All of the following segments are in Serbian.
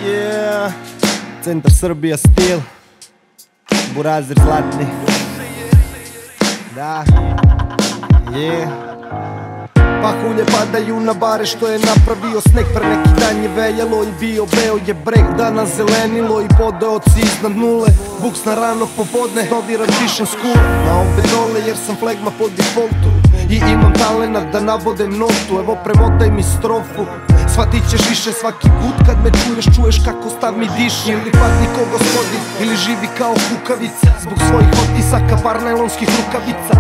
Yeah, Centar Srbija stil, Burazir zlatni. Da, yeah. Pahulje padaju na bare što je napravio sneg. Pre neki dan je vejalo i bio beo je breg. Danas zelenilo i podeoci iznad nule. Buks na rano popodne, dodiram dišem skule. Na obe dole jer sam flegma po defaultu i imam talenat da nabodem notu. Evo premotaj mi strofu, shvatit ćeš više svaki put kad me čuješ. Čuješ kako stav mi diši. Ili padni ko gospodin, ili živi kao kukavica zbog svojih otisaka par najlonskih rukavica.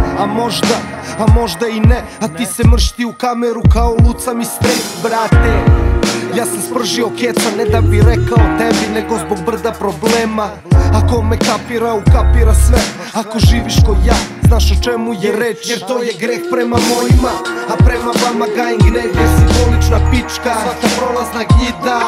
A možda i ne, a ti se mršti u kameru kao luca mi straight, brate. Ja sam spržio keca, ne da bi rekao tebi, nego zbog brda problema. Ako me kapira, ukapira sve. Ako živiš ko ja, znaš o čemu je reč. Jer to je greh prema mojima, a prema vama gajim gnev. Jer si dvolična pička, svaka prolazna gnjida.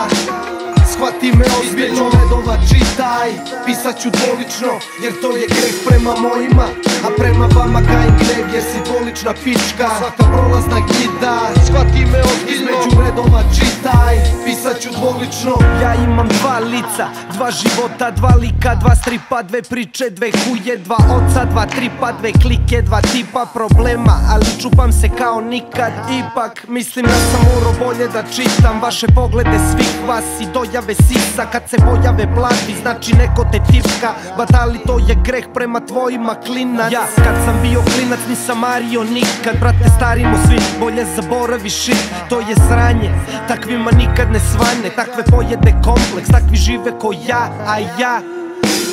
Shvati me ozbiljno, redova čitaj. Pisat ću dvolično, jer to je greh prema mojima, a prema vama gajim gnev. Jer si dvolična pička, svaka prolazna gnjida. Shvati me ozbiljno, između redova čitaj. Pisat ću dvolično. Ja imam dva lica, dva života, dva lika, dva stripa, dve priče, dve huje, dva oca, dva tripa, dve klike, dva tipa problema. Ali čupam se kao nikad, ipak mislim da sam morao bolje da čitam vaše poglede svih vas i dojave sisa. Kad se pojave plati, znači neko te tipka. Batali to je greh prema tvojima klinac. Ja kad sam bio klinac nisam mario nikad. Brate starimo svi, bolje zaboravi shit. To je sranje, takvima nikad ne svane. Takve pojede kompleks, takvi žive ko ja. A ja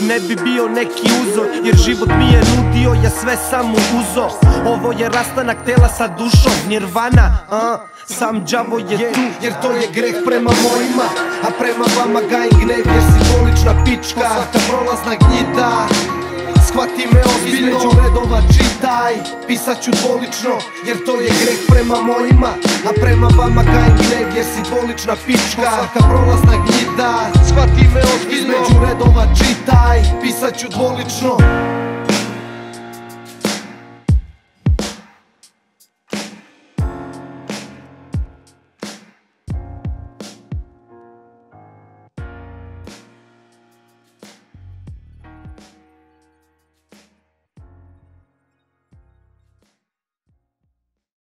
ne bi bio neki uzor, jer život mi je nudio, ja sve sam mu uzo. Ovo je rastanak tela sa dušom, nirvana, sam đavo je tu. Jer to je greh prema mojima, a prema vama gajim gnev. Jer si dvolična pička, svaka prolazna gnjida. Shvati me ozbiljno, između redova čitaj. Pisat ću dvolično, jer to je greh prema mojima, a prema vama gajim gnev. Jer si dvolična pička, svaka prolazna gnjida. Shvati me ozbiljno, između redova čitaj. Pisat ću dvolično.